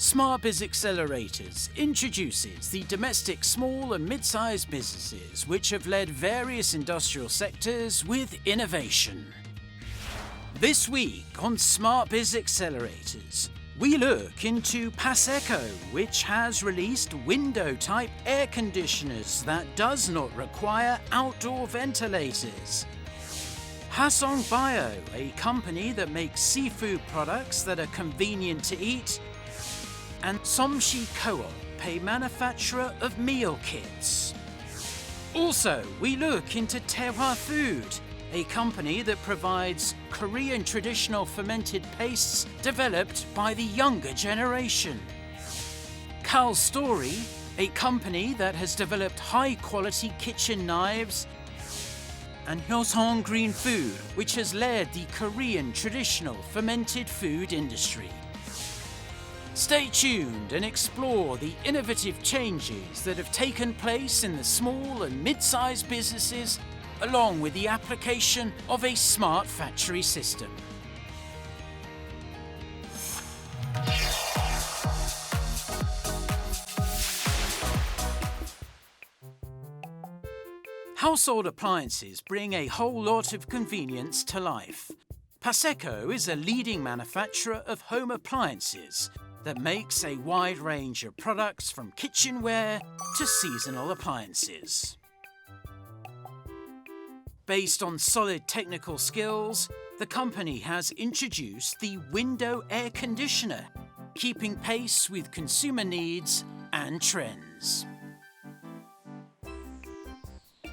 SmartBiz Accelerators introduces the domestic small and mid-sized businesses which have led various industrial sectors with innovation. This week on SmartBiz Accelerators, we look into Paseco, which has released window-type air conditioners that does not require outdoor ventilators. Hasong Bio, a company that makes seafood products that are convenient to eat, and Somshi Co-op, a manufacturer of meal kits. Also, we look into Terra Food, a company that provides Korean traditional fermented pastes developed by the younger generation. Cal Story, a company that has developed high-quality kitchen knives, and Hyoseong Green Food, which has led the Korean traditional fermented food industry. Stay tuned and explore the innovative changes that have taken place in the small and mid-sized businesses, along with the application of a smart factory system. Household appliances bring a whole lot of convenience to life. Paseco is a leading manufacturer of home appliances that makes a wide range of products from kitchenware to seasonal appliances. Based on solid technical skills, the company has introduced the window air conditioner, keeping pace with consumer needs and trends.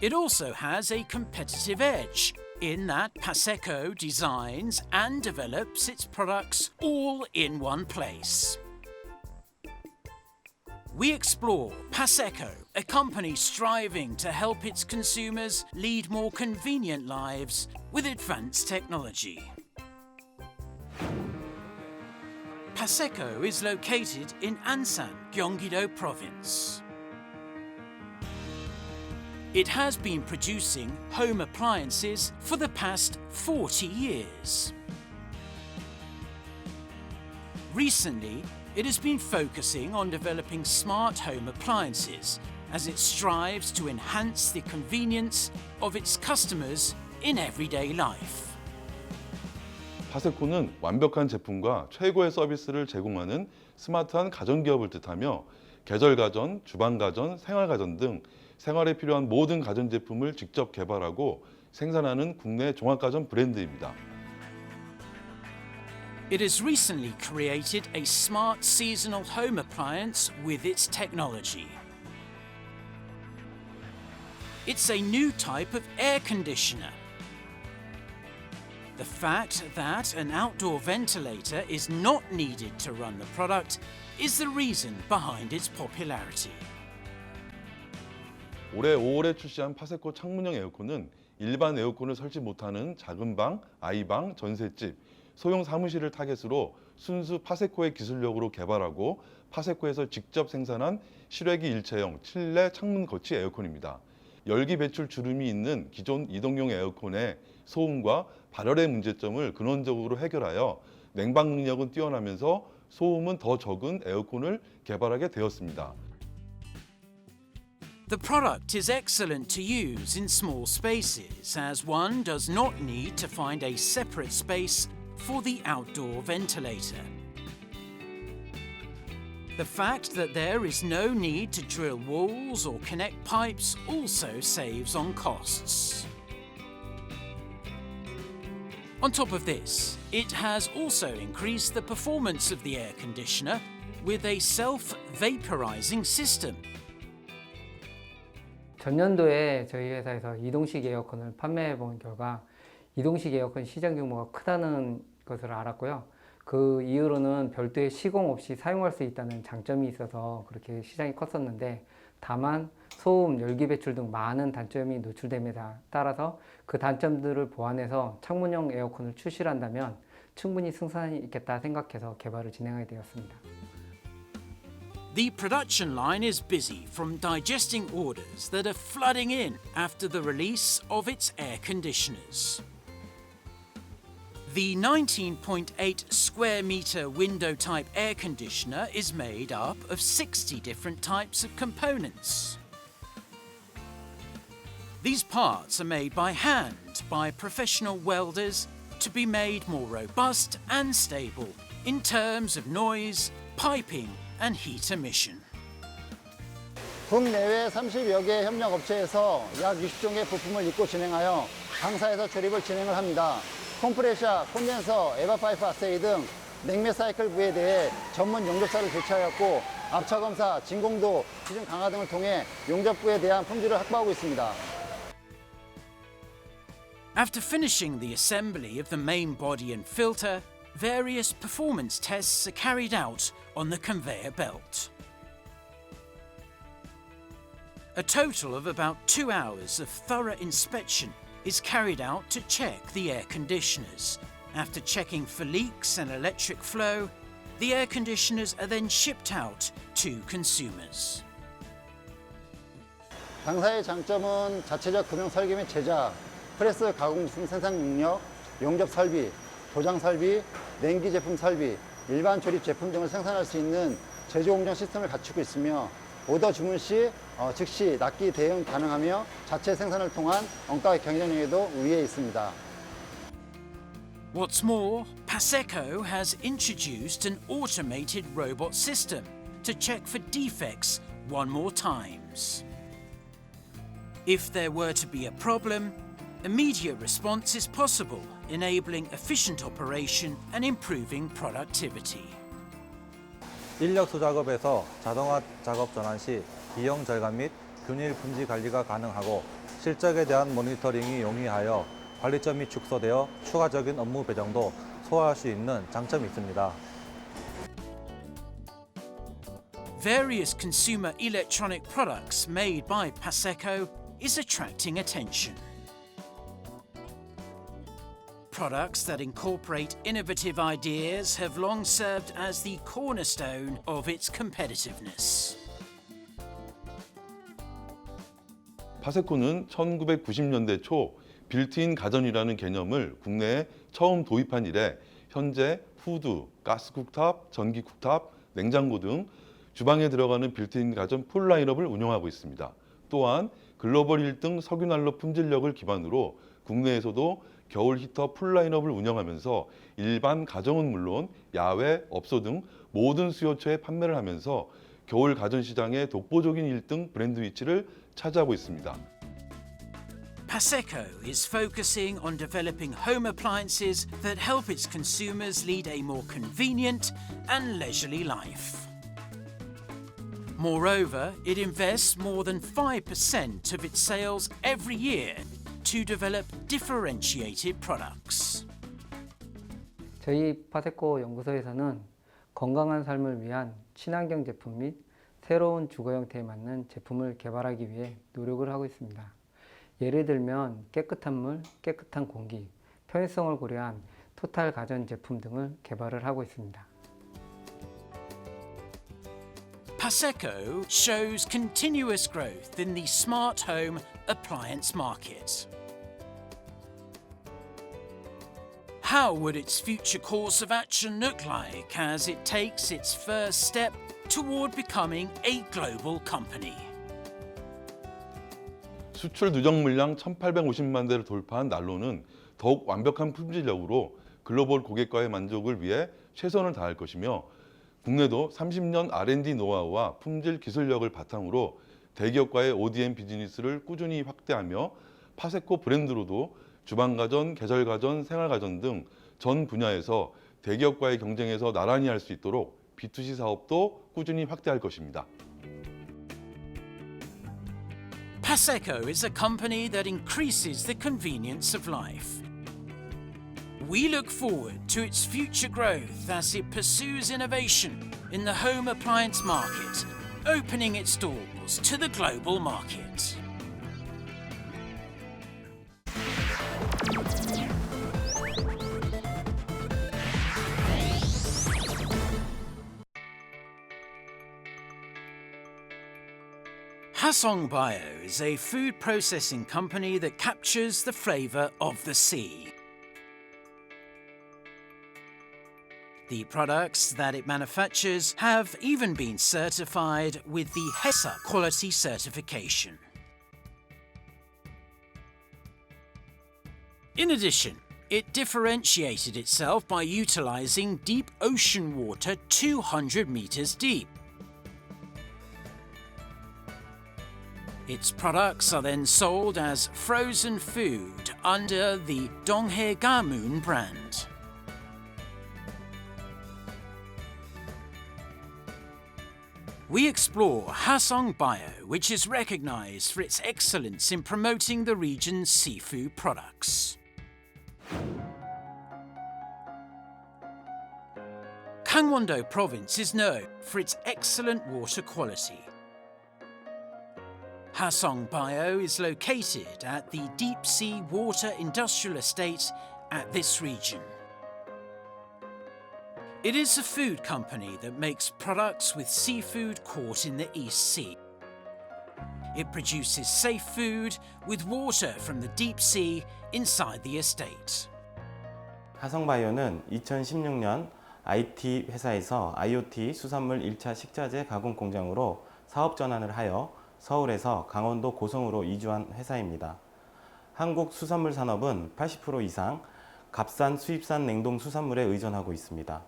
It also has a competitive edge in that Paseco designs and develops its products all in one place. We explore Paseco, a company striving to help its consumers lead more convenient lives with advanced technology. Paseco is located in Ansan, Gyeonggi-do Province. It has been producing home appliances for the past 40 years. Recently, it has been focusing on developing smart home appliances as it strives to enhance the convenience of its customers in everyday life. 파세코는 완벽한 제품과 최고의 서비스를 제공하는 스마트한 가전기업을 뜻하며 계절가전, 주방가전, 생활가전 등 생활에 필요한 모든 가전제품을 직접 개발하고 생산하는 국내 종합가전 브랜드입니다. It has recently created a smart seasonal home appliance with its technology. It's a new type of air conditioner. The fact that an outdoor ventilator is not needed to run the product is the reason behind its popularity. 올해 5월에 출시한 파세코 창문형 에어컨은 일반 에어컨을 설치 못하는 작은 방, 아이방, 전셋집, 소형 사무실을 타겟으로 순수 파세코의 기술력으로 개발하고 파세코에서 직접 생산한 실외기 일체형 실내 창문 거치 에어컨입니다. 열기 배출 주름이 있는 기존 이동용 에어컨의 소음과 발열의 문제점을 근원적으로 해결하여 냉방 능력은 뛰어나면서 소음은 더 적은 에어컨을 개발하게 되었습니다. The product is excellent to use in small spaces as one does not need to find a separate space for the outdoor ventilator. The fact that there is no need to drill walls or connect pipes also saves on costs. On top of this, it has also increased the performance of the air conditioner with a self-vaporizing system. 전년도에 저희 회사에서 이동식 에어컨을 판매해 본 결과 이동식 에어컨 시장 규모가 크다는 것을 알았고요. 그 이후로는 별도의 시공 없이 사용할 수 있다는 장점이 있어서 그렇게 시장이 컸었는데, 다만 소음, 열기 배출 등 많은 단점이 노출됨에 따라서 그 단점들을 보완해서 창문형 에어컨을 출시를 한다면 충분히 승산이 있겠다 생각해서 개발을 진행하게 되었습니다. The production line is busy from digesting orders that are flooding in after the release of its air conditioners. The 19.8 square meter window type air conditioner is made up of 60 different types of components. These parts are made by hand by professional welders to be made more robust and stable in terms of noise, piping and heat emission. 국내외 30여 개 협력업체에서 약 60종의 부품을 입고 진행하여 당사에서 조립을 진행을 합니다. 컴프레셔, 콘덴서, 에바파이프 아세이 등 냉매 사이클 부에 대해 전문 용접사를 교체하였고 압차 검사, 진공도, 기준 강화 등을 통해 용접부에 대한 품질을 확보하고 있습니다. After finishing the assembly of the main body and filter, various performance tests are carried out on the conveyor belt. A total of about 2 hours of thorough inspection is carried out to check the air conditioners. After checking for leaks and electric flow, the air conditioners are then shipped out to consumers. 당사의 장점은 자체적 금형 설계 및 제작, 프레스 가공 생산 능력, 용접 설비, 도장 설비, 냉기 제품 설비, 일반 조립 제품 등을 생산할 수 있는 제조 공정 시스템을 갖추고 있으며 오더 주문 시 즉시 납기 대응 가능하며 자체 생산을 통한 원가 경쟁력에도 우위에 있습니다. What's more, Paseco has introduced an automated robot system to check for defects one more times. If there were to be a problem, immediate response is possible, enabling efficient operation and improving productivity. 인력 수작업에서 자동화 작업 전환 시 비용 절감 및 균일 품질 관리가 가능하고 실적에 대한 모니터링이 용이하여 관리점이 축소되어 추가적인 업무 배정도 소화할 수 있는 장점이 있습니다. Various consumer electronic products made by Paseco is attracting attention. Products that incorporate innovative ideas have long served as the cornerstone of its competitiveness. 파세코는 1990년대 초 빌트인 가전이라는 개념을 국내에 처음 도입한 이래 현재 후드, 가스 쿡탑, 전기 쿡탑, 냉장고 등 주방에 들어가는 빌트인 가전 풀 라인업을 운영하고 있습니다. 또한 글로벌 1등 석유난로 품질력을 기반으로 국내에서도 겨울 히터 풀 라인업을 운영하면서 일반 가정은 물론 야외, 업소 등 모든 수요처에 판매를 하면서 겨울 가전 시장의 독보적인 1등 브랜드 위치를 차지하고 있습니다. Paseco is focusing on developing home appliances that help its consumers lead a more convenient and leisurely life. Moreover, it invests more than 5% of its sales every year to develop differentiated products. 저희 파세코 연구소에서는 건강한 삶을 위한 친환경 제품 및 새로운 주거 형태에 맞는 제품을 개발하기 위해 노력을 하고 있습니다. 예를 들면 깨끗한 물, 깨끗한 공기, 편의성을 고려한 토탈 가전 제품 등을 개발을 하고 있습니다. Paseco shows continuous growth in the smart home appliance market. How would its future course of action look like as it takes its first step toward becoming a global company? 수출 누적 물량 1,850만 대를 돌파한 난로는 더욱 완벽한 품질력으로 글로벌 고객과의 만족을 위해 최선을 다할 것이며 국내도 30년 R&D 노하우와 품질 기술력을 바탕으로 대기업과의 ODM 비즈니스를 꾸준히 확대하며 파세코 브랜드로도 주방가전, 계절가전, 생활가전 등 전 분야에서 대기업과의 경쟁에서 나란히 할 수 있도록 B2C 사업도 꾸준히 확대할 것입니다. Paseco is a company that increases the convenience of life. We look forward to its future growth as it pursues innovation in the home appliance market, opening its doors to the global market. Hasong Bio is a food processing company that captures the flavor of the sea. The products that it manufactures have even been certified with the HESA quality certification. In addition, it differentiated itself by utilizing deep ocean water 200 meters deep. Its products are then sold as frozen food under the Donghae Gamun brand. We explore Hasong Bio, which is recognized for its excellence in promoting the region's seafood products. Gangwon-do Province is known for its excellent water quality. Hasong Bio is located at the Deep Sea Water Industrial Estate at this region. It is a food company that makes products with seafood caught in the East Sea. It produces safe food with water from the deep sea inside the estate. 하성바이오는 2016년 IT 회사에서 IoT 수산물 1차 식자재 가공 공장으로 사업 전환을 하여 서울에서 강원도 고성으로 이주한 회사입니다. 한국 수산물 산업은 80% 이상 값싼 수입산 냉동 수산물에 의존하고 있습니다.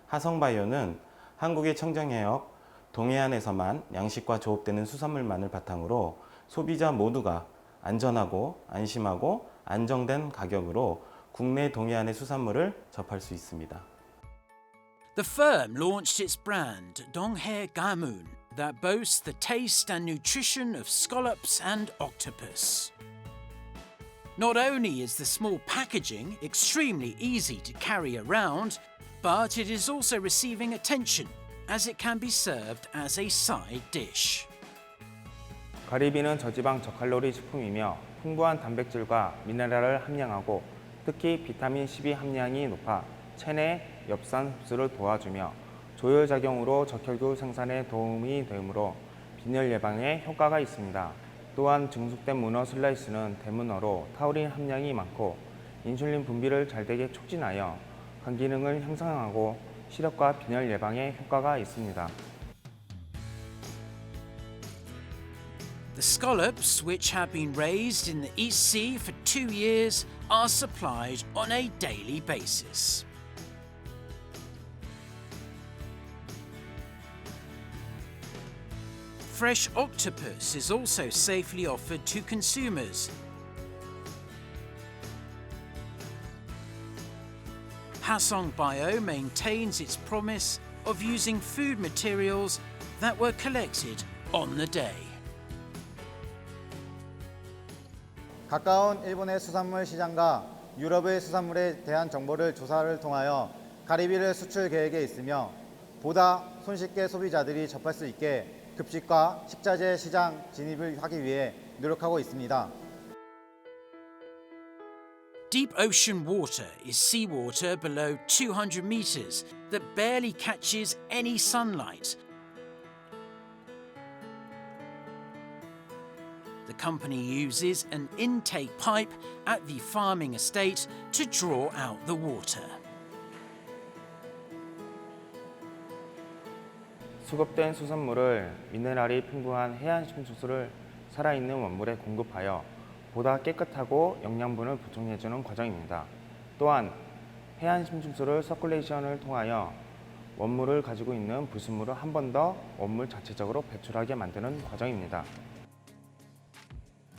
하성바이오는 한국의 청정해역 동해안에서만 양식과 조업되는 수산물만을 바탕으로 소비자 모두가 안전하고 안심하고 안정된 가격으로 국내 동해안의 수산물을 접할 수 있습니다. The firm launched its brand Donghae Gamun that boasts the taste and nutrition of scallops and octopus. Not only is the small packaging extremely easy to carry around, but it is also receiving attention as it can be served as a side dish. 가리비는 저지방 저칼로리 식품이며 풍부한 단백질과 미네랄을 함량하고 특히 비타민 12 함량이 높아 체내 엽산 흡수를 도와주며 조혈작용으로 적혈구 생산에 도움이 되므로 빈혈 예방에 효과가 있습니다. 또한 증숙된 문어 슬라이스는 대문어로 타우린 함량이 많고 인슐린 분비를 잘되게 촉진하여 간 기능을 향상하고 시력과 빈혈 예방에 효과가 있습니다. The scallops, which have been raised in the East Sea for 2 years, are supplied on a daily basis. Fresh octopus is also safely offered to consumers. Hasong Bio maintains its promise of using food materials that were collected on the day. 가까운 일본의 수산물 시장과 유럽의 수산물에 대한 정보를 조사를 통하여 가리비를 수출 계획에 있으며 보다 손쉽게 소비자들이 접할 수 있게 급식과 식자재 시장 진입을 하기 위해 노력하고 있습니다. Deep ocean water is seawater below 200 meters that barely catches any sunlight. The company uses an intake pipe at the farming estate to draw out the water. 수급된 수산물을 미네랄이 풍부한 해안 심층수를 살아있는 원물에 공급하여 보다 깨끗하고 영양분을 보충해주는 과정입니다. 또한 해안 심층수를 서큘레이션을 통하여 원물을 가지고 있는 불순물을 한 번 더 원물 자체적으로 배출하게 만드는 과정입니다.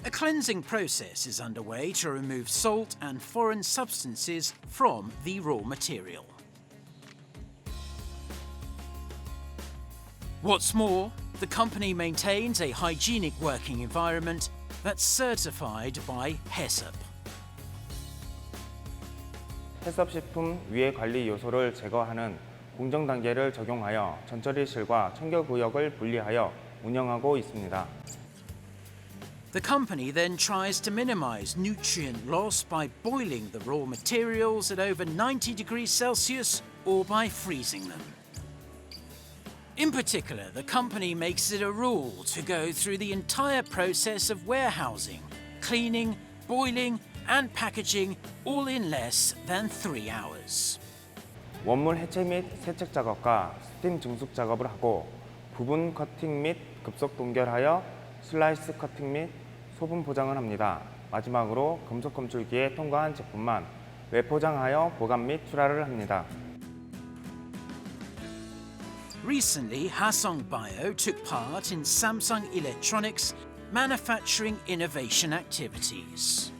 A cleansing process is underway to remove salt and foreign substances from the raw material. What's more, the company maintains a hygienic working environment that's certified by HESUP. 해썹식품 위해 관리 요소를 제거하는 공정 단계를 적용하여 전처리실과 청결구역을 분리하여 운영하고 있습니다. The company then tries to minimize nutrient loss by boiling the raw materials at over 90 degrees Celsius or by freezing them. In particular, the company makes it a rule to go through the entire process of warehousing, cleaning, boiling, and packaging all in less than 3 hours. 원물 해체 및 세척 작업과 스팀 증숙 작업을 하고 부분 커팅 및 급속 동결하여 슬라이스 커팅 및 소분 포장을 합니다. 마지막으로 금속 검출기에 통과한 제품만 외포장하여 보관 및 출하를 합니다. Recently, Hasong Bio took part in Samsung Electronics' manufacturing innovation activities.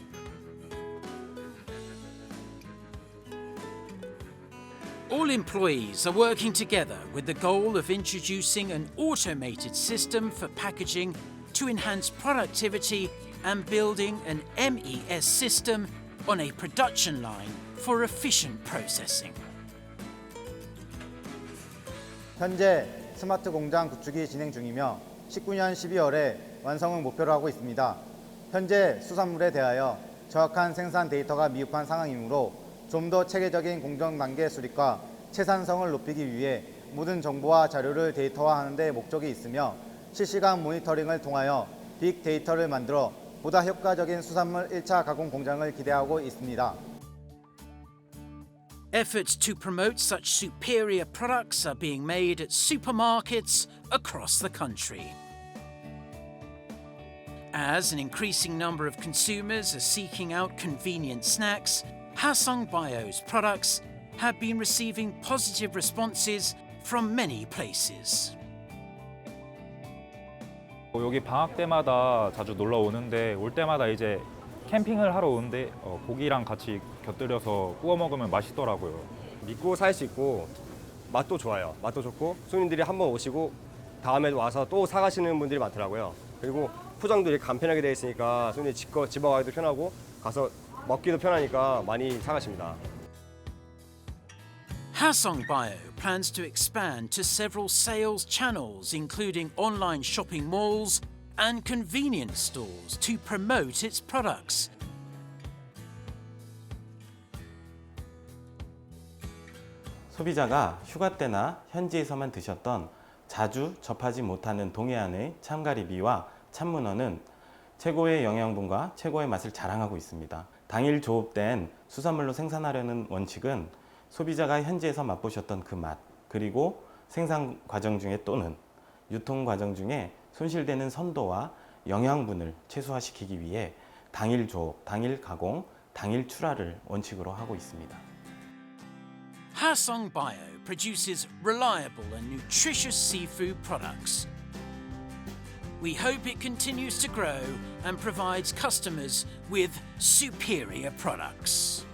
All employees are working together with the goal of introducing an automated system for packaging to enhance productivity and building an MES system on a production line for efficient processing. 현재 스마트 공장 구축이 진행 중이며 19년 12월에 완성을 목표로 하고 있습니다. 현재 수산물에 대하여 정확한 생산 데이터가 미흡한 상황이므로 좀 더 체계적인 공정 단계 수립과 채산성을 높이기 위해 모든 정보와 자료를 데이터화하는 데 목적이 있으며 실시간 모니터링을 통하여 빅데이터를 만들어 보다 효과적인 수산물 1차 가공 공장을 기대하고 있습니다. Efforts to promote such superior products are being made at supermarkets across the country. As an increasing number of consumers are seeking out convenient snacks, Hasong Bio's products have been receiving positive responses from many places. 여기 방학 때마다 자주 놀러 오는데 올 때마다 이제 캠핑을 하러 오는데 고기랑 같이 곁들여서 구워 먹으면 맛있더라고요. 믿고 살 수 있고 맛도 좋아요. 맛도 좋고 손님들이 한번 오시고 다음에 와서 또 사가시는 분들이 많더라고요. 그리고 포장도 이렇게 간편하게 되어 있으니까 손님들이 집어가기도 편하고 가서 먹기도 편하니까 많이 사가십니다. Hasong Bio plans to expand to several sales channels, including online shopping malls and convenience stores, to promote its products. 소비자가 휴가 때나 현지에서만 드셨던 자주 접하지 못하는 동해안의 참가리비와 참문어는 최고의 영양분과 최고의 맛을 자랑하고 있습니다. 당일 조업된 수산물로 생산하려는 원칙은 소비자가 현지에서 맛보셨던 그 맛, 그리고 생산 과정 중에 또는 유통 과정 중에 손실되는 선도와 영양분을 최소화시키기 위해 당일 조업, 당일 가공, 당일 출하를 원칙으로 하고 있습니다. Hasong Bio produces reliable and nutritious seafood products. We hope it continues to grow and provides customers with superior products.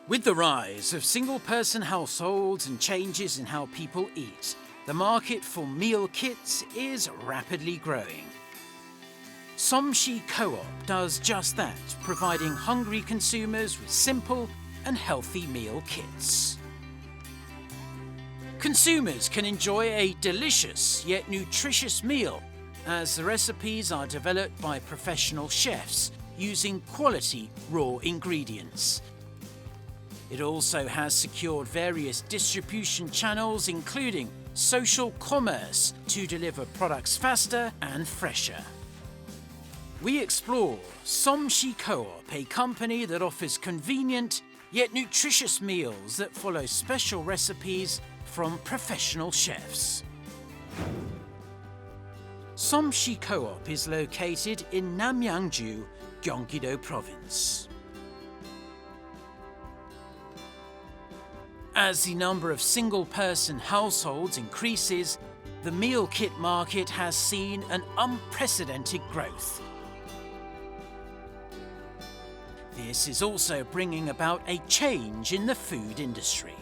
With the rise of single-person households and changes in how people eat, the market for meal kits is rapidly growing. Somshi Co-op does just that, providing hungry consumers with simple and healthy meal kits. Consumers can enjoy a delicious yet nutritious meal, as the recipes are developed by professional chefs using quality raw ingredients. It also has secured various distribution channels, including social commerce, to deliver products faster and fresher. We explore Somshi Co-op, a company that offers convenient yet nutritious meals that follow special recipes from professional chefs. Somshi Co-op is located in Namyangju, Gyeonggi-do Province. As the number of single-person households increases, the meal kit market has seen an unprecedented growth. This is also bringing about a change in the food industry.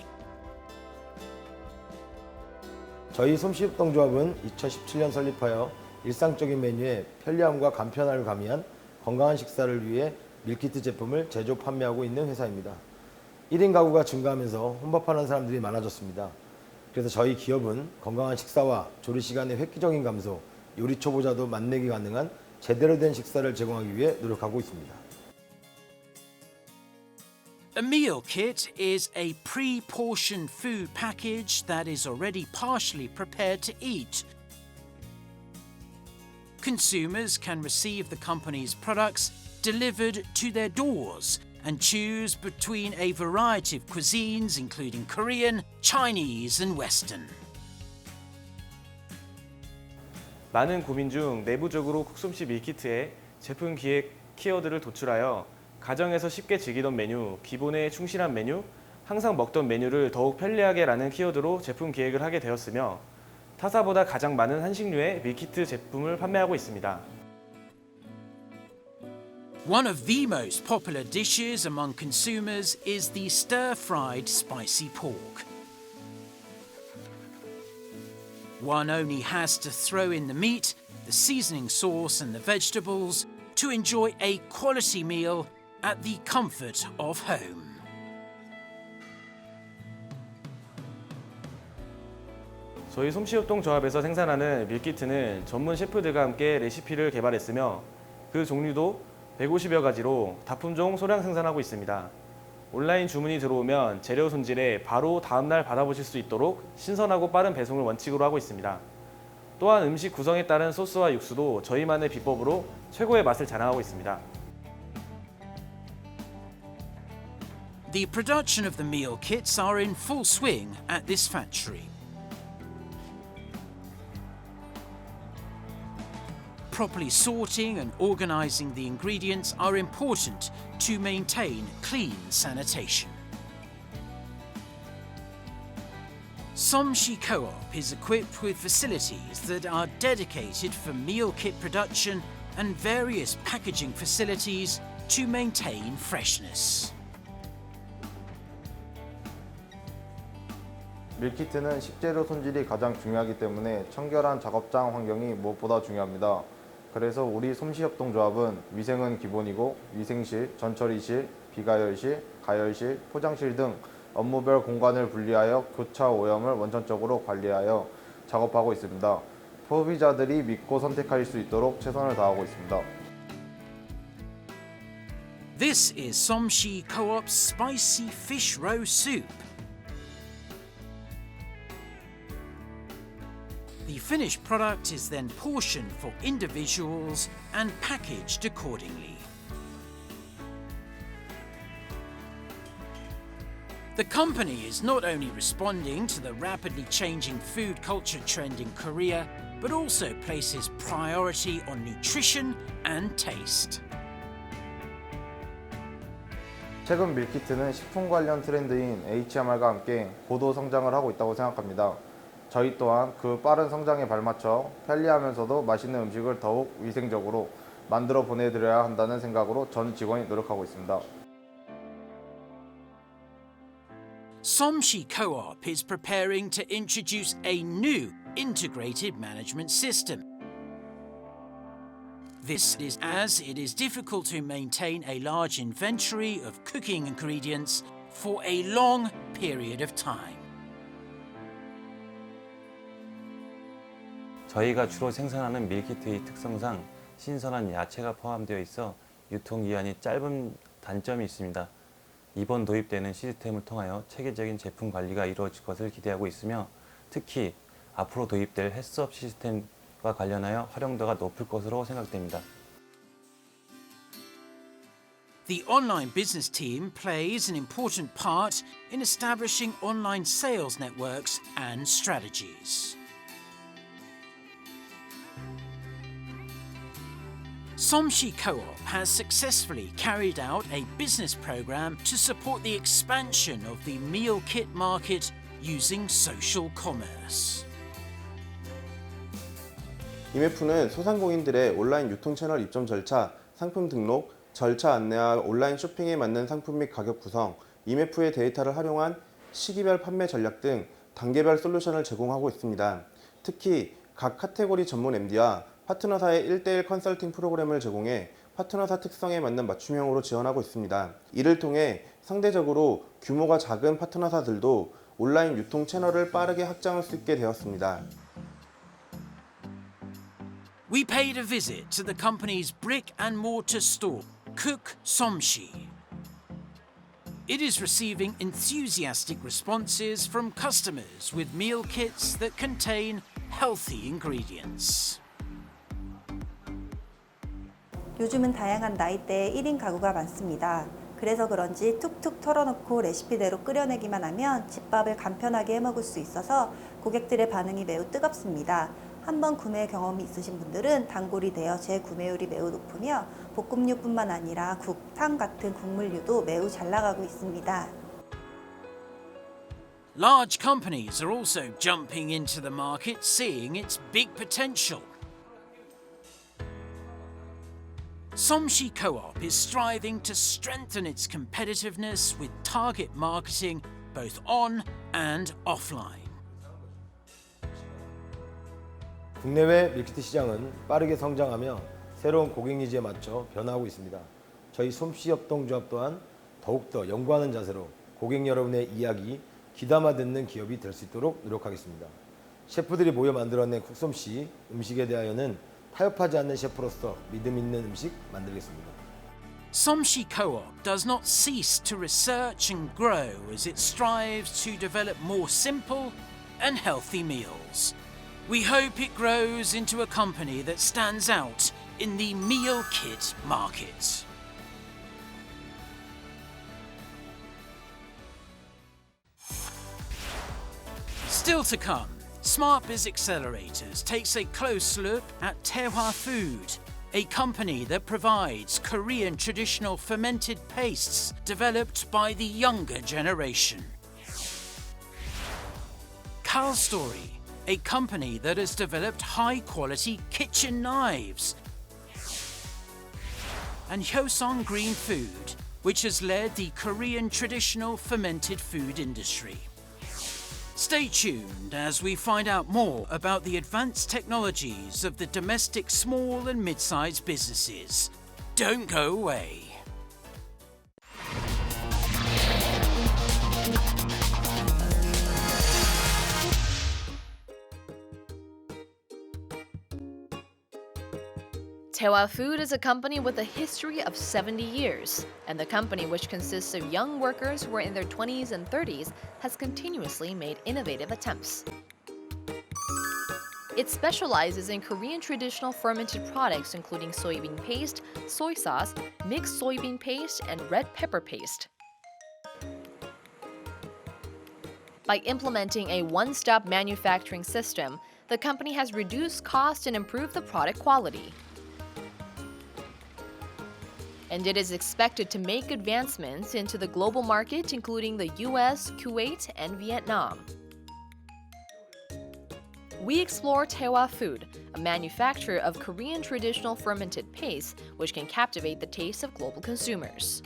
저희 솜씨협동조합은 2017년 설립하여 일상적인 메뉴에 편리함과 간편함을 가미한 건강한 식사를 위해 밀키트 제품을 제조 판매하고 있는 회사입니다. 1인 가구가 증가하면서 혼밥하는 사람들이 많아졌습니다. 그래서 저희 기업은 건강한 식사와 조리 시간의 획기적인 감소, 요리 초보자도 맛내기 가능한 제대로 된 식사를 제공하기 위해 노력하고 있습니다. A meal kit is a pre-portioned food package that is already partially prepared to eat. Consumers can receive the company's products delivered to their doors and choose between a variety of cuisines including Korean, Chinese and Western. 많은 고민 중 내부적으로 쿡솜씨 밀키트에 제품 기획 키워드를 도출하여 가정에서 쉽게 즐기던 메뉴, 기본에 충실한 메뉴, 항상 먹던 메뉴를 더욱 편리하게라는 키워드로 제품 기획을 하게 되었으며 타사보다 가장 많은 한식류의 밀키트 제품을 판매하고 있습니다. One of the most popular dishes among consumers is the stir-fried spicy pork. One only has to throw in the meat, the seasoning sauce and the vegetables to enjoy a quality meal at the comfort of home. 저희 솜씨협동조합에서 생산하는 밀키트는 전문 셰프들과 함께 레시피를 개발했으며 그 종류도 150여 가지로 다품종 소량 생산하고 있습니다. 온라인 주문이 들어오면 재료 손질에 바로 다음날 받아보실 수 있도록 신선하고 빠른 배송을 원칙으로 하고 있습니다. 또한 음식 구성에 따른 소스와 육수도 저희만의 비법으로 최고의 맛을 자랑하고 있습니다. The production of the meal kits are in full swing at this factory. Properly sorting and organizing the ingredients are important to maintain clean sanitation. Somshi Co-op is equipped with facilities that are dedicated for meal kit production and various packaging facilities to maintain freshness. 밀키트는 식재료 손질이 가장 중요하기 때문에 청결한 작업장 환경이 무엇보다 중요합니다. 그래서 우리 솜씨협동조합은 위생은 기본이고 위생실, 전처리실, 비가열실, 가열실, 포장실 등 업무별 공간을 분리하여 교차 오염을 원천적으로 관리하여 작업하고 있습니다. 소비자들이 믿고 선택할 수 있도록 최선을 다하고 있습니다. This is Somshi Co-op's spicy fish roe soup. The finished product is then portioned for individuals and packaged accordingly. The company is not only responding to the rapidly changing food culture trend in Korea, but also places priority on nutrition and taste. 최근 밀키트는 식품 관련 트렌드인 HMR과 함께 고도 성장을 하고 있다고 생각합니다. 저희 또한 그 빠른 성장에 발맞춰 편리하면서도 맛있는 음식을 더욱 위생적으로 만들어 보내드려야 한다는 생각으로 전 직원이 노력하고 있습니다. Somshi Co-op is preparing to introduce a new integrated management system. This is as it is difficult to maintain a large inventory of cooking ingredients for a long period of time. 저희가 주로 생산하는 밀키트의 특성상 신선한 야채가 포함되어 있어 유통기한이 짧은 단점이 있습니다. 이번 도입되는 시스템을 통하여 체계적인 제품 관리가 이루어질 것을 기대하고 있으며 특히 앞으로 도입될 햇섭 시스템과 관련하여 활용도가 높을 것으로 생각됩니다. The online business team plays an important part in establishing online sales networks and strategies. Somshi Co-op has successfully carried out a business program to support the expansion of the meal kit market using social commerce. IMF는 소상공인들의 온라인 유통 채널 입점 절차, 상품 등록, 절차 안내와 온라인 쇼핑에 맞는 상품 및 가격 구성, IMF의 데이터를 활용한 시기별 판매 전략 등 단계별 솔루션을 제공하고 있습니다. 특히 각 카테고리 전문 MD와 파트너사의 1:1 컨설팅 프로그램을 제공해 파트너사 특성에 맞는 맞춤형으로 지원하고 있습니다. 이를 통해 상대적으로 규모가 작은 파트너사들도 온라인 유통 채널을 빠르게 확장할 수 있게 되었습니다. We paid a visit to the company's brick and mortar store, Cook Somshi. It is receiving enthusiastic responses from customers with meal kits that contain healthy ingredients. 요즘은 다양한 나이대의 1인 가구가 많습니다. 그래서 그런지 툭툭 털어놓고 레시피대로 끓여내기만 하면 집밥을 간편하게 해먹을 수 있어서 고객들의 반응이 매우 뜨겁습니다. 한번 구매 경험이 있으신 분들은 단골이 되어 재구매율이 매우 높으며 볶음류뿐만 아니라 국, 탕 같은 국물류도 매우 잘 나가고 있습니다. Large companies are also jumping into the market, seeing its big potential. Somshi Co-op is striving to strengthen its competitiveness with target marketing both on and offline. 국내외 밀키트 시장은 빠르게 성장하며 새로운 고객 니즈에 맞춰 변화하고 있습니다. 저희 솜씨협동조합 또한 더욱더 연구하는 자세로 고객 여러분의 이야기 귀담아 듣는 기업이 될 수 있도록 노력하겠습니다. 셰프들이 모여 만들어낸 쿡솜씨 음식에 대하여는 타협하지 않는 셰프로서 믿음 있는 음식 만들겠습니다. Somshi Co-op does not cease to research and grow as it strives to develop more simple and healthy meals. We hope it grows into a company that stands out in the meal kit market. Still to come, SmartBiz Accelerators takes a close look at Taehwa Food, a company that provides Korean traditional fermented pastes developed by the younger generation. Kalstory, a company that has developed high-quality kitchen knives. And Hyoseong Green Food, which has led the Korean traditional fermented food industry. Stay tuned as we find out more about the advanced technologies of the domestic small and mid-sized businesses. Don't go away. Taehwa Food is a company with a history of 70 years, and the company, which consists of young workers who are in their 20s and 30s, has continuously made innovative attempts. It specializes in Korean traditional fermented products including soybean paste, soy sauce, mixed soybean paste, and red pepper paste. By implementing a one-stop manufacturing system, the company has reduced cost and improved the product quality. And it is expected to make advancements into the global market, including the US, Kuwait, and Vietnam. We explore Taehwa Food, a manufacturer of Korean traditional fermented paste, which can captivate the taste of global consumers.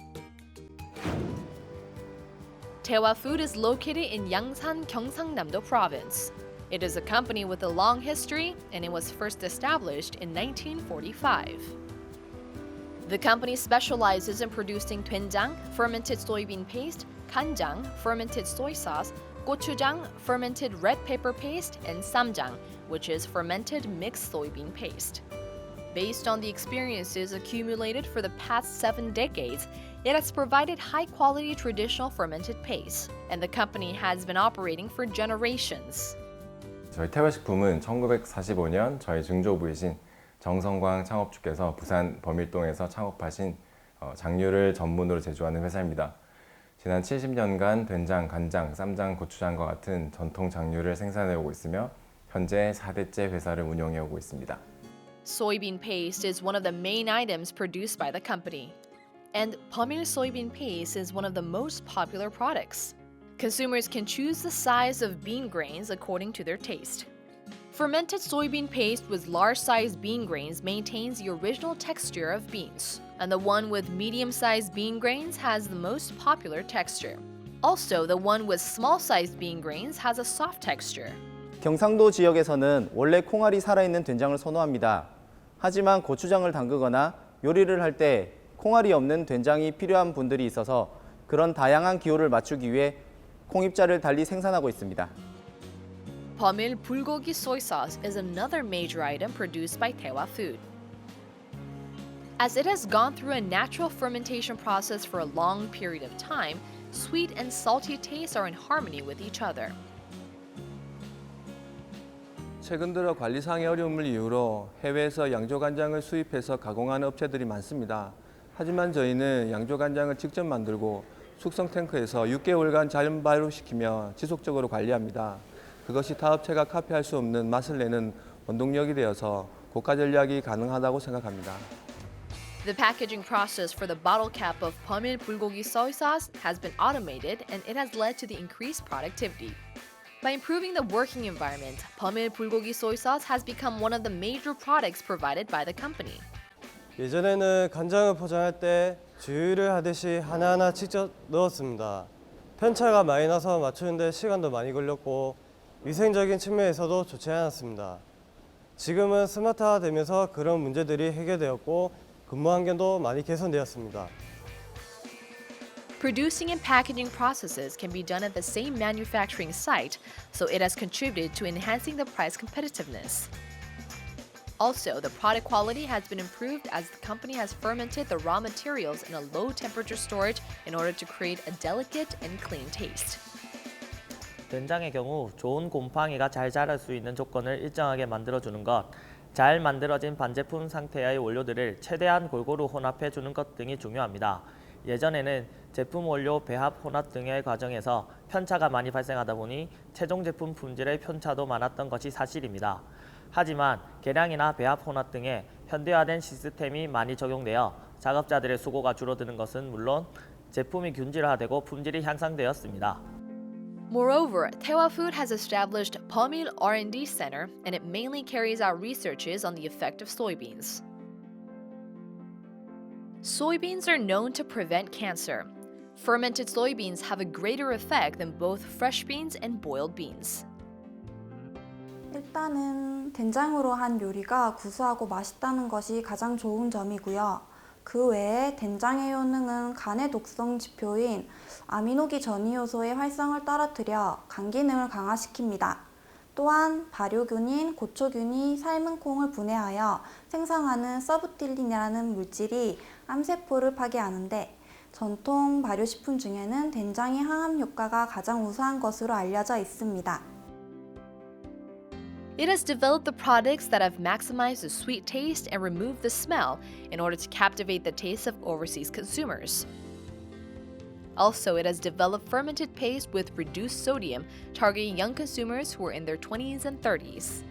Taehwa Food is located in Yangsan, Gyeongsangnam-do Province. It is a company with a long history, and it was first established in 1945. The company specializes in producing doenjang, fermented soybean paste, kanjang, fermented soy sauce, gochujang, fermented red pepper paste, and samjang, which is fermented mixed soybean paste. Based on the experiences accumulated for the past 7 decades, it has provided high-quality traditional fermented paste, and the company has been operating for generations. 저희 태화식품은 1945년 저희 증조부이신 정성광 창업주께서 부산 범일동에서 창업하신 장류를 전문으로 제조하는 회사입니다. 지난 70년간 된장, 간장, 쌈장, 고추장과 같은 전통 장류를 생산해오고 있으며 현재 4대째 회사를 운영해오고 있습니다. Soybean paste is one of the main items produced by the company. And Pamil soybean paste is one of the most popular products. Consumers can choose the size of bean grains according to their taste. Fermented soybean paste with large-sized bean grains maintains the original texture of beans, and the one with medium-sized bean grains has the most popular texture. Also, the one with small-sized bean grains has a soft texture. 경상도 지역에서는 원래 콩알이 살아있는 된장을 선호합니다. 하지만 고추장을 담그거나 요리를 할 때 콩알이 없는 된장이 필요한 분들이 있어서 그런 다양한 기호를 맞추기 위해 콩입자를 달리 생산하고 있습니다. Pamil bulgogi soy sauce is another major item produced by Taehwa Food. As it has gone through a natural fermentation process for a long period of time, sweet and salty tastes are in harmony with each other. 최근 들어 관리상의 어려움을 이유로 해외에서 양조간장을 수입해서 가공하는 업체들이 많습니다. 하지만 저희는 양조간장을 직접 만들고 숙성 탱크에서 6개월간 자연 발효시키며 지속적으로 관리합니다. 그것이 타 업체가 카피할 수 없는 맛을 내는 원동력이 되어서 고가 전략이 가능하다고 생각합니다. The packaging process for the bottle cap of Pamil bulgogi soy sauce has been automated and it has led to the increased productivity. By improving the working environment, Pamil bulgogi soy sauce has become one of the major products provided by the company. 예전에는 간장을 포장할 때 주유를 하듯이 하나하나 직접 넣었습니다. 편차가 많이 나서 맞추는데 시간도 많이 걸렸고 위생적인 측면에서도 좋지 않았습니다. 지금은 스마트화되면서 그런 문제들이 해결되었고 근무 환경도 많이 개선되었습니다. Producing and packaging processes can be done at the same manufacturing site, so it has contributed to enhancing the price competitiveness. Also, the product quality has been improved as the company has fermented the raw materials in a low-temperature storage in order to create a delicate and clean taste. 된장의 경우 좋은 곰팡이가 잘 자랄 수 있는 조건을 일정하게 만들어주는 것, 잘 만들어진 반제품 상태의 원료들을 최대한 골고루 혼합해 주는 것 등이 중요합니다. 예전에는 제품 원료 배합 혼합 등의 과정에서 편차가 많이 발생하다 보니 최종 제품 품질의 편차도 많았던 것이 사실입니다. 하지만 계량이나 배합 혼합 등의 현대화된 시스템이 많이 적용되어 작업자들의 수고가 줄어드는 것은 물론 제품이 균질화되고 품질이 향상되었습니다. Moreover, Tewa Food has established Pamil R&D Center, and it mainly carries out researches on the effect of soybeans. Soybeans are known to prevent cancer. Fermented soybeans have a greater effect than both fresh beans and boiled beans. 일단은 된장으로 한 요리가 구수하고 맛있다는 것이 가장 좋은 점이고요. 그 외에 된장의 효능은 간의 독성 지표인 아미노기 전이효소의 활성을 떨어뜨려 간 기능을 강화시킵니다. 또한 발효균인 고초균이 삶은 콩을 분해하여 생성하는 서브틸린이라는 물질이 암세포를 파괴하는데 전통 발효식품 중에는 된장의 항암 효과가 가장 우수한 것으로 알려져 있습니다. It has developed the products that have maximized the sweet taste and removed the smell in order to captivate the taste of overseas consumers. Also, it has developed fermented paste with reduced sodium, targeting young consumers who are in their 20s and 30s.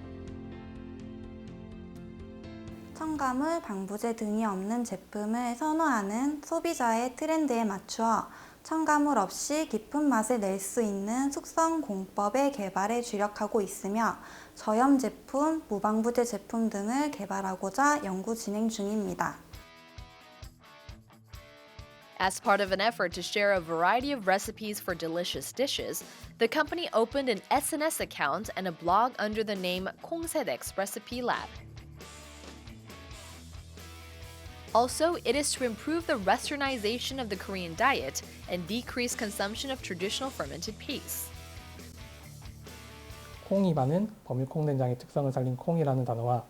첨가물, 방부제 등이 없는 제품을 선호하는 소비자의 트렌드에 맞추어 첨가물 없이 깊은 맛을 낼 수 있는 숙성 공법의 개발에 주력하고 있으며 저염 제품, 무방부제 제품 등을 개발하고자 연구 진행 중입니다. As part of an effort to share a variety of recipes for delicious dishes, the company opened an SNS account and a blog under the name Kongsedek's Recipe Lab. Also, it is to improve the westernization of the Korean diet and decrease consumption of traditional fermented paste. 콩이 많은 버밀 콩된장의 특성을 살린 콩이라는 단어와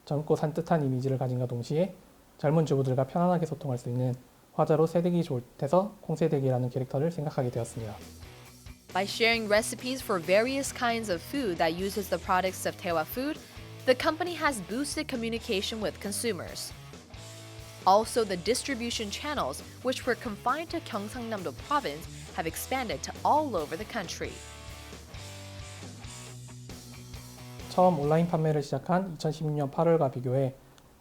젊고 산뜻한 이미지를 가진과 동시에 젊은 주부들과 편안하게 소통할 수 있는 화자로 세대기 좋대서 콩세대기라는 캐릭터를 생각하게 되었습니다. By sharing recipes for various kinds of food that uses the products of Tewa Food, the company has boosted communication with consumers. Also, the distribution channels, which were confined to Gyeongsangnam-do province, have expanded to all over the country. 처음 온라인 판매를 시작한 2016년 8월과 비교해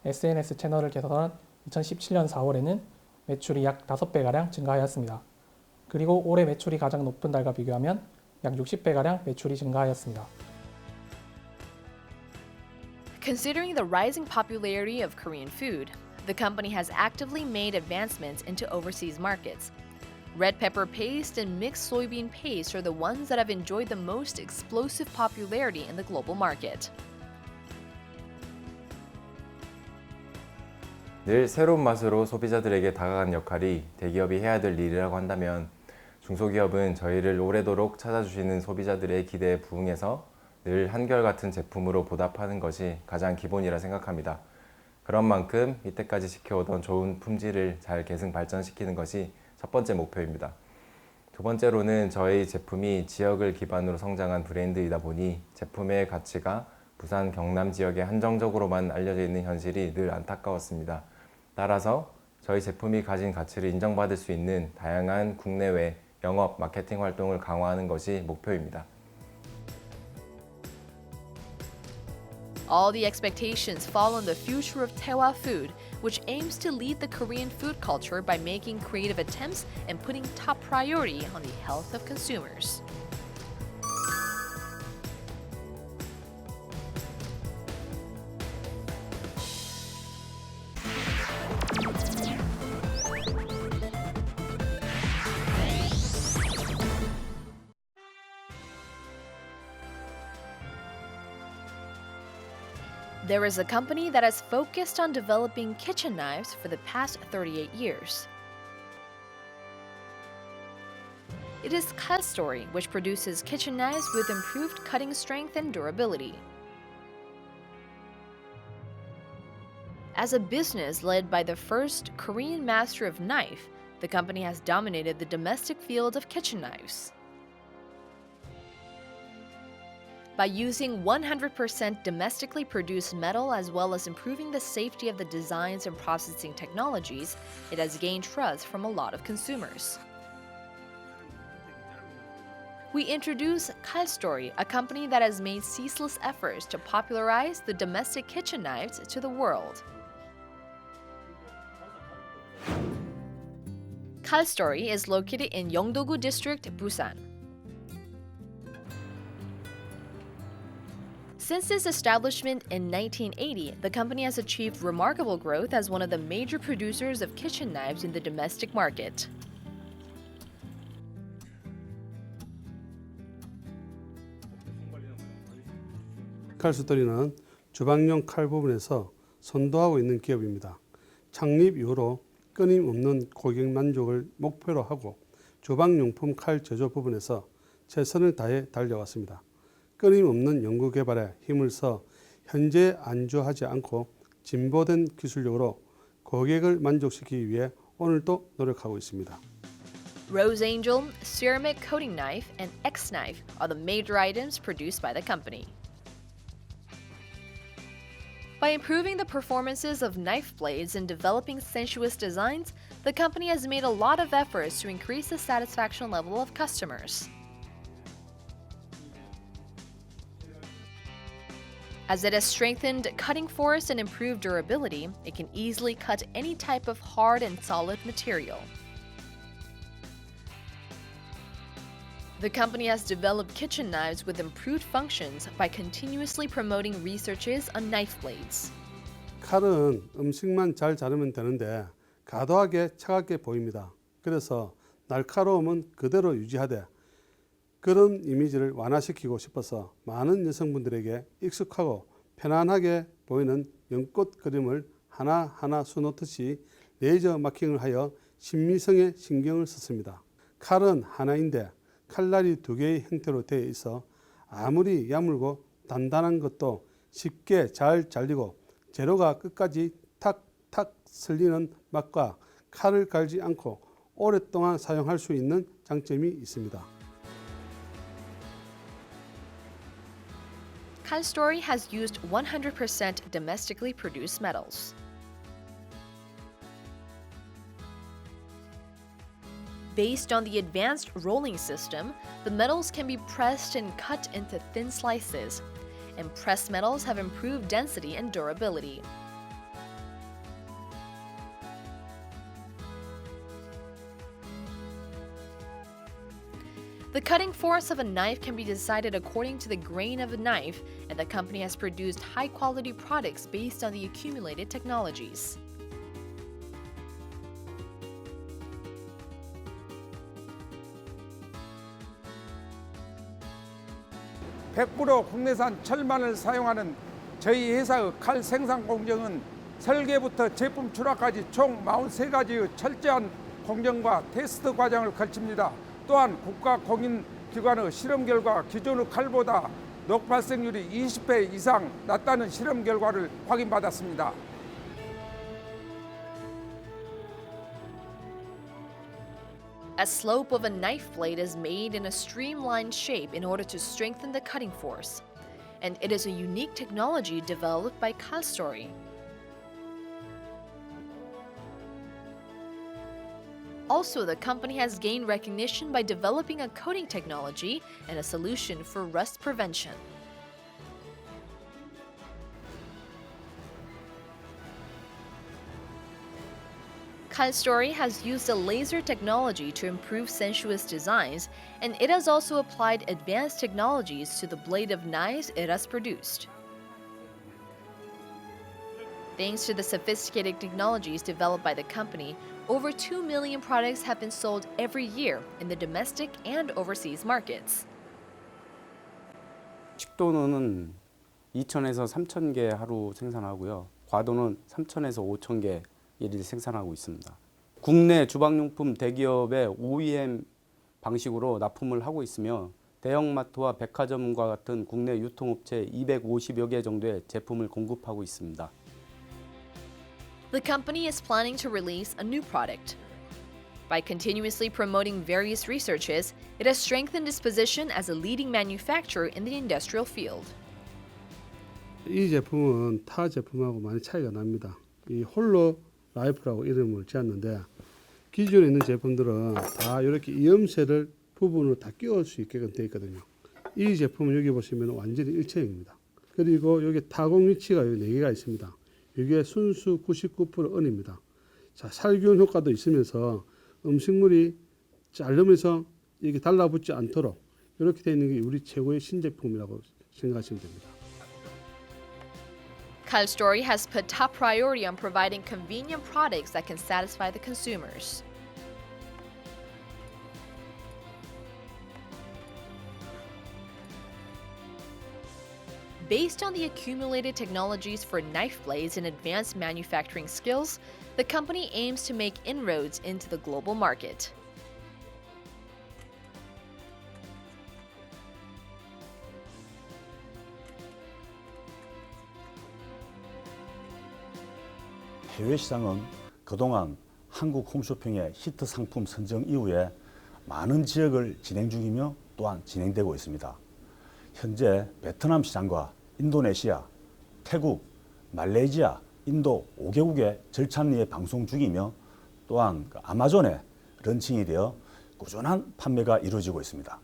SNS 채널을 개설한 2017년 4월에는 매출이 약 5배가량 증가하였습니다. 그리고 올해 매출이 가장 높은 달과 비교하면 약 60배가량 매출이 증가하였습니다. Considering the rising popularity of Korean food, the company has actively made advancements into overseas markets. Red pepper paste and mixed soybean paste are the ones that have enjoyed the most explosive popularity in the global market. 늘 새로운 맛으로 소비자들에게 다가가는 역할이 대기업이 해야 될 일이라고 한다면 중소기업은 저희를 오래도록 찾아주시는 소비자들의 기대에 부응해서 늘 한결같은 제품으로 보답하는 것이 가장 기본이라 생각합니다. 그런 만큼 이때까지 지켜오던 좋은 품질을 잘 계승 발전시키는 것이 첫 번째 목표입니다. 두 번째로는 저희 제품이 지역을 기반으로 성장한 브랜드이다 보니 제품의 가치가 부산 경남 지역에 한정적으로만 알려져 있는 현실이 늘 안타까웠습니다. 따라서 저희 제품이 가진 가치를 인정받을 수 있는 다양한 국내외 영업, 마케팅 활동을 강화하는 것이 목표입니다. All the expectations fall on the future of Taewa Food, which aims to lead the Korean food culture by making creative attempts and putting top priority on the health of consumers. There is a company that has focused on developing kitchen knives for the past 38 years. It is Kalstory, which produces kitchen knives with improved cutting strength and durability. As a business led by the first Korean master of knife, the company has dominated the domestic field of kitchen knives. By using 100% domestically produced metal as well as improving the safety of the designs and processing technologies, it has gained trust from a lot of consumers. We introduce Kalstory, a company that has made ceaseless efforts to popularize the domestic kitchen knives to the world. Kalstory is located in Yeongdo-gu District, Busan. Since its establishment in 1980, the company has achieved remarkable growth as one of the major producers of kitchen knives in the domestic market. 칼스토리는 주방용 칼 부분에서 선도하고 있는 기업입니다. 창립 이후로 끊임없는 고객 만족을 목표로 하고 주방용품 칼 제조 부분에서 최선을 다해 달려왔습니다. 끊임없는 연구 개발에 힘을 써 현재 안주하지 않고 진보된 기술력으로 고객을 만족시키기 위해 오늘도 노력하고 있습니다. Rose Angel, ceramic coating knife, and X knife are the major items produced by the company. By improving the performances of knife blades and developing sensuous designs, the company has made a lot of efforts to increase the satisfaction level of customers. As it has strengthened cutting force and improved durability, it can easily cut any type of hard and solid material. The company has developed kitchen knives with improved functions by continuously promoting researches on knife blades. 칼은 음식만 잘 자르면 되는데 과도하게 차갑게 보입니다. 그래서 날카로움은 그대로 유지하되 그런 이미지를 완화시키고 싶어서 많은 여성분들에게 익숙하고 편안하게 보이는 연꽃 그림을 하나하나 수놓듯이 레이저 마킹을 하여 신미성에 신경을 썼습니다. 칼은 하나인데 칼날이 두 개의 형태로 되어 있어 아무리 야물고 단단한 것도 쉽게 잘 잘리고 재료가 끝까지 탁탁 쓸리는 맛과 칼을 갈지 않고 오랫동안 사용할 수 있는 장점이 있습니다. Kalstory has used 100% domestically produced metals. Based on the advanced rolling system, the metals can be pressed and cut into thin slices, and pressed metals have improved density and durability. The cutting force of a knife can be decided according to the grain of a knife, and the company has produced high-quality products based on the accumulated technologies. 국내산 철만을 사용하는 저희 회사의 칼 생산 공정은 설계부터 제품 출하까지 총 43가지의 철저한 공정과 테스트 과정을 거칩니다. 또한 국가공인기관의 실험 결과 기존의 칼보다 녹 발생률이 20배 이상 낮다는 실험 결과를 확인받았습니다. A slope of a knife blade is made in a streamlined shape in order to strengthen the cutting force, and it is a unique technology developed by Kalstory. Also, the company has gained recognition by developing a coating technology and a solution for rust prevention. Kalstory has used a laser technology to improve sensuous designs, and it has also applied advanced technologies to the blade of knives it has produced. Thanks to the sophisticated technologies developed by the company, over 2 million products have been sold every year in the domestic and overseas markets. 식도는 2,000에서 3,000개 하루 생산하고요. 과도는 3,000에서 5,000개 일일 생산하고 있습니다. 국내 주방용품 대기업의 OEM 방식으로 납품을 하고 있으며 대형마트와 백화점과 같은 국내 유통업체 250여 개 정도의 제품을 공급하고 있습니다. The company is planning to release a new product. By continuously promoting various researches, it has strengthened its position as a leading manufacturer in the industrial field. 이 제품은 타 제품하고 많이 차이가 납니다. 이 홀로 라이프라고 이름을 지었는데 기존에 있는 제품들은 다 이렇게 이음새를 부분으로 다 끼울 수 있게끔 되어 있거든요. 이 제품은 여기 보시면 완전히 일체형입니다. 그리고 여기 타공 위치가 여기 4개가 있습니다. 이게 순수 99% 은입니다. 자, 살균 효과도 있으면서 음식물이 자르면서 이게 달라붙지 않도록 이렇게 되어 있는 게 우리 최고의 신제품이라고 생각하시면 됩니다. Kalstory has put top priority on providing convenient products that can satisfy the consumers. Based on the accumulated technologies for knife blades and advanced manufacturing skills, the company aims to make inroads into the global market. 해외 시장은 그동안 한국 홈쇼핑의 히트 상품 선정 이후에 많은 지역을 진행 중이며 또한 진행되고 있습니다. 현재 베트남 시장과 인도네시아, 태국, 말레이시아, 인도 5개국의 절찬리에 방송 중이며 또한 아마존에 런칭이 되어 꾸준한 판매가 이루어지고 있습니다.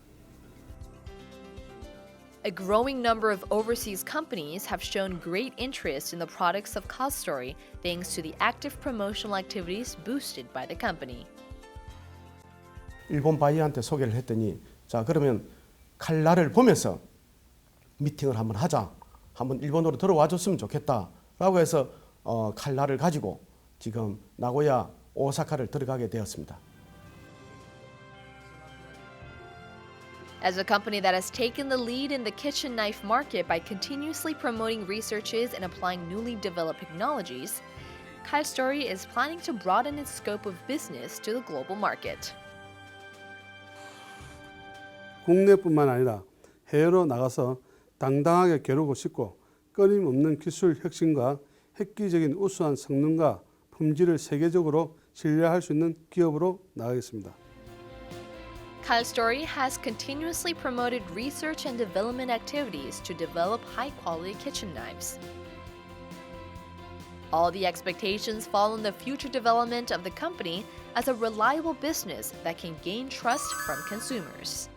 A growing number of overseas companies have shown great interest in the products of Kalstory thanks to the active promotional activities boosted by the company. 일본 바이어한테 소개를 했더니 자 그러면 칼날을 보면서 미팅을 한번 하자. 한번 일본으로 들어와 줬으면 좋겠다라고 해서 칼날을 가지고 지금 나고야, 오사카를 들어가게 되었습니다. As a company that has taken the lead in the kitchen knife market by continuously promoting researches and applying newly developed technologies, Kalstory is planning to broaden its scope of business to the global market. 국내뿐만 아니라 해외로 나가서 당당하게 겨루고 싶고 끊임없는 기술 혁신과 획기적인 우수한 성능과 품질을 세계적으로 신뢰할 수 있는 기업으로 나가겠습니다. Kalstory has continuously promoted research and development activities to develop high-quality kitchen knives. All the expectations fall on the future development of the company as a reliable business that can gain trust from consumers.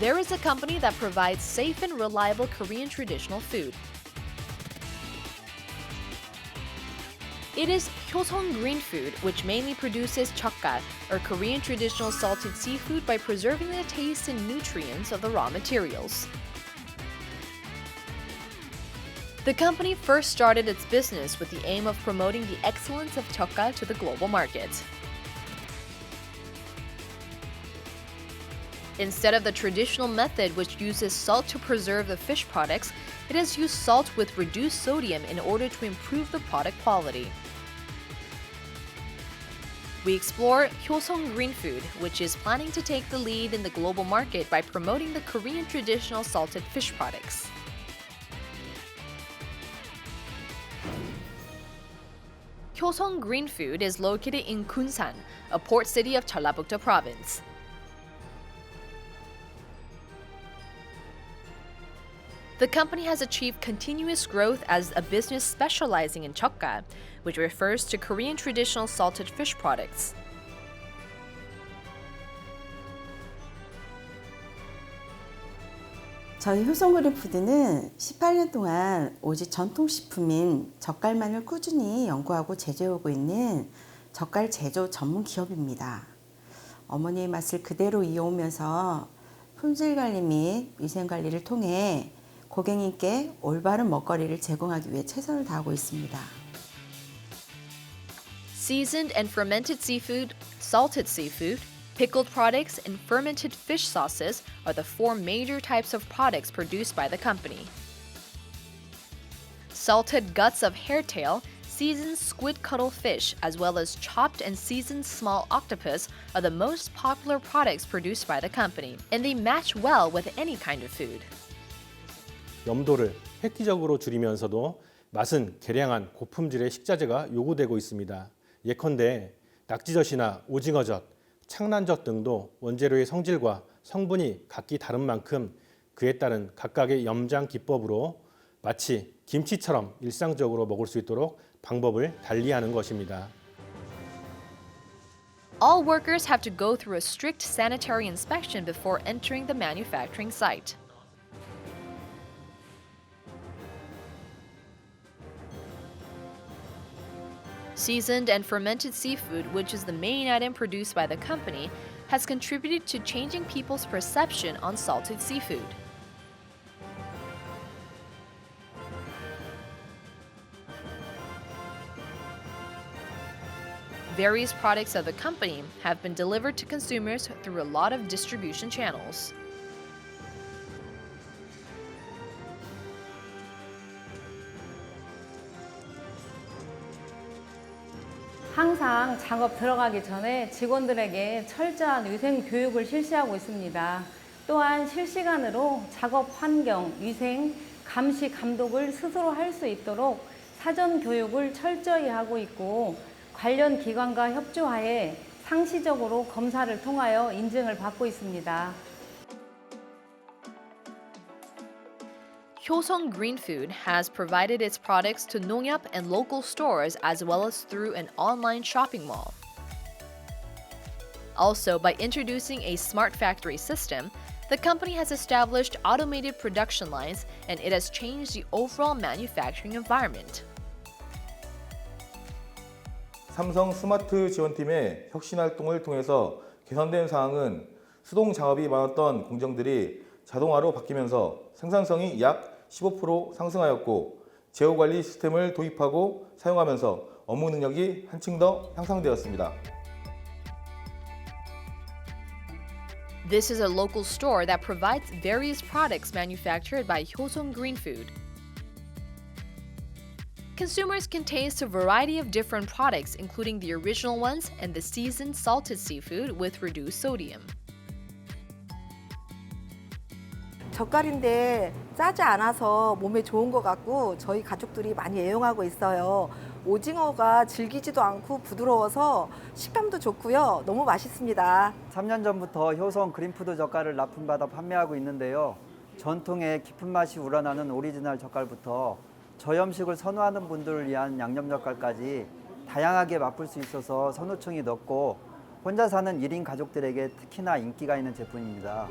There is a company that provides safe and reliable Korean traditional food. It is Hyoseong Green Food, which mainly produces cheokgal, or Korean traditional salted seafood, by preserving the taste and nutrients of the raw materials. The company first started its business with the aim of promoting the excellence of cheokgal to the global market. Instead of the traditional method which uses salt to preserve the fish products, it has used salt with reduced sodium in order to improve the product quality. We explore Hyosung Green Food, which is planning to take the lead in the global market by promoting the Korean traditional salted fish products. Hyosung Green Food is located in Kunsan, a port city of Jeollabuk-do Province. The company has achieved continuous growth as a business specializing in jeokka, which refers to Korean traditional salted fish products. 저희 효성그린푸드는 18년 동안 오직 전통식품인 젓갈만을 꾸준히 연구하고 제조하고 있는 젓갈 제조 전문 기업입니다. 어머니의 맛을 그대로 이어오면서 품질관리 및 위생관리를 통해 고객님께 올바른 먹거리를 제공하기 위해 최선을 다하고 있습니다. Seasoned and fermented seafood, salted seafood, pickled products, and fermented fish sauces are the four major types of products produced by the company. Salted guts of hairtail, seasoned squid cuttlefish, as well as chopped and seasoned small octopus are the most popular products produced by the company, and they match well with any kind of food. 염도를 획기적으로 줄이면서도 맛은 개량한 고품질의 식자재가 요구되고 있습니다. 예컨대 낙지젓이나 오징어젓, 창란젓 등도 원재료의 성질과 성분이 각기 다른 만큼 그에 따른 각각의 염장 기법으로 마치 김치처럼 일상적으로 먹을 수 있도록 방법을 달리하는 것입니다. All workers have to go through a strict sanitary inspection before entering the manufacturing site. Seasoned and fermented seafood, which is the main item produced by the company, has contributed to changing people's perception on salted seafood. Various products of the company have been delivered to consumers through a lot of distribution channels. 항상 작업 들어가기 전에 직원들에게 철저한 위생 교육을 실시하고 있습니다. 또한 실시간으로 작업 환경, 위생, 감시, 감독을 스스로 할 수 있도록 사전 교육을 철저히 하고 있고 관련 기관과 협조하에 상시적으로 검사를 통하여 인증을 받고 있습니다. Hyosung Green Food has provided its products to 농협 and local stores as well as through an online shopping mall. Also, by introducing a smart factory system, the company has established automated production lines and it has changed the overall manufacturing environment. 삼성 스마트 지원팀의 혁신 활동을 통해서 개선된 사항은 수동 작업이 많았던 공정들이 자동화로 바뀌면서 생산성이 약 15% 상승하였고 제어 관리 시스템을 도입하고 사용하면서 업무 능력이 한층 더 향상되었습니다. This is a local store that provides various products manufactured by Hyosung Green Food. Consumers can taste a variety of different products, including the original ones and the seasoned salted seafood with reduced sodium. 젓갈인데 짜지 않아서 몸에 좋은 것 같고 저희 가족들이 많이 애용하고 있어요. 오징어가 질기지도 않고 부드러워서 식감도 좋고요. 너무 맛있습니다. 3년 전부터 효성 그린푸드 젓갈을 납품받아 판매하고 있는데요. 전통의 깊은 맛이 우러나는 오리지널 젓갈부터 저염식을 선호하는 분들을 위한 양념젓갈까지 다양하게 맛볼 수 있어서 선호층이 높고 혼자 사는 1인 가족들에게 특히나 인기가 있는 제품입니다.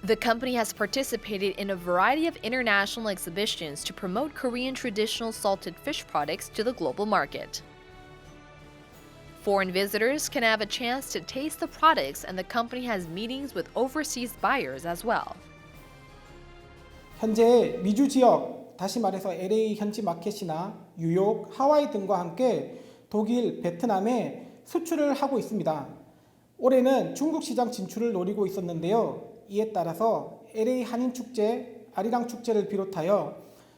The company has participated in a variety of international exhibitions to promote Korean traditional salted fish products to the global market. Foreign visitors can have a chance to taste the products, and the company has meetings with overseas buyers as well. 현재 미주 지역, 다시 말해서 LA 현지 마켓이나 뉴욕, 하와이 등과 함께 독일, 베트남에 수출을 하고 있습니다. 올해는 중국 시장 진출을 노리고 있었는데요. 이에 따라서 LA 한인축제, 아리랑 축제를 비롯하여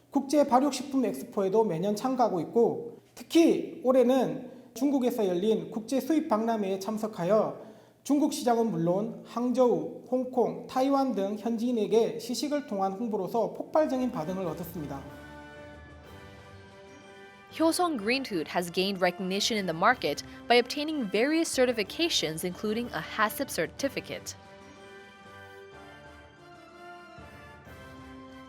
국제 발육식품 엑스포에도 매년 참가하고 있고 특히 올해는 중국에서 열린 국제 수입 박람회에 참석하여 중국 시장은 물론 항저우, 홍콩, 타이완 등 현지인에게 시식을 통한 홍보로서 폭발적인 반응을 얻었습니다. Hyosung Green Food has gained recognition in the market by obtaining various certifications, including a HACCP certificate.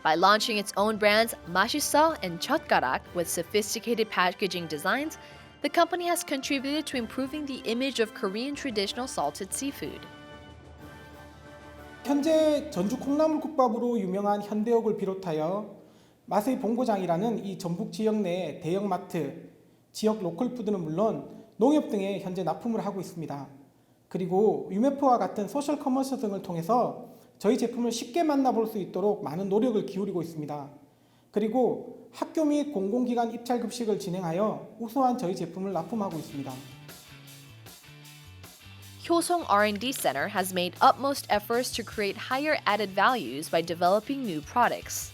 By launching its own brands Mashiseo and Chotgarak with sophisticated packaging designs, the company has contributed to improving the image of Korean traditional salted seafood. 현재 전주 콩나물국밥으로 유명한 현대옥을 비롯하여 맛의 본고장이라는 이 전북 지역 내 대형마트, 지역 로컬푸드는 물론 농협 등에 현재 납품을 하고 있습니다. 그리고 유메프와 같은 소셜 커머스 등을 통해서 저희 제품을 쉽게 만나볼 수 있도록 많은 노력을 기울이고 있습니다. 그리고 학교 및 공공기관 입찰급식을 진행하여 우수한 저희 제품을 납품하고 있습니다. Hyosung R&D Center has made utmost efforts to create higher added values by developing new products.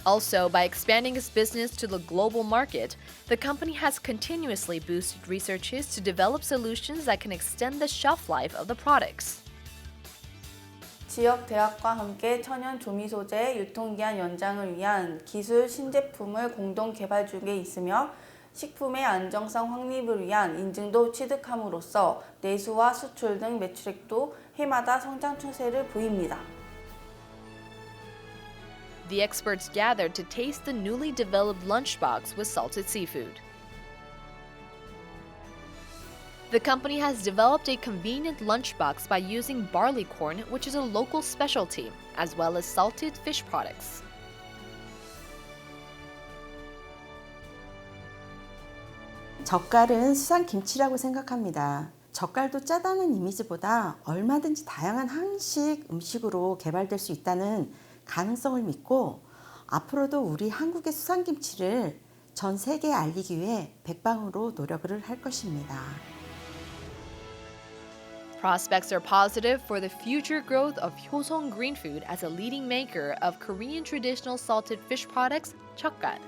Also, by expanding its business to the global market, the company has continuously boosted researches to develop solutions that can extend the shelf life of the products. 지역 대학과 함께 천연 조미 소재 유통기한 연장을 위한 기술 신제품을 공동 개발 중에 있으며 식품의 안정성 확립을 위한 인증도 취득함으로써 내수와 수출 등 매출액도 해마다 성장 추세를 보입니다. The experts gathered to taste the newly developed lunchbox with salted seafood. The company has developed a convenient lunchbox by using barley corn, which is a local specialty, as well as salted fish products. 젓갈은 수산김치라고 생각합니다. 젓갈도 짜다는 이미지보다 얼마든지 다양한 한식 음식으로 개발될 수 있다는 가능성을 믿고 앞으로도 우리 한국의 수산김치를 전 세계에 알리기 위해 백방으로 노력을 할 것입니다. Prospects are positive for the future growth of Hyosung Green Food as a leading maker of Korean traditional salted fish products, chokgal.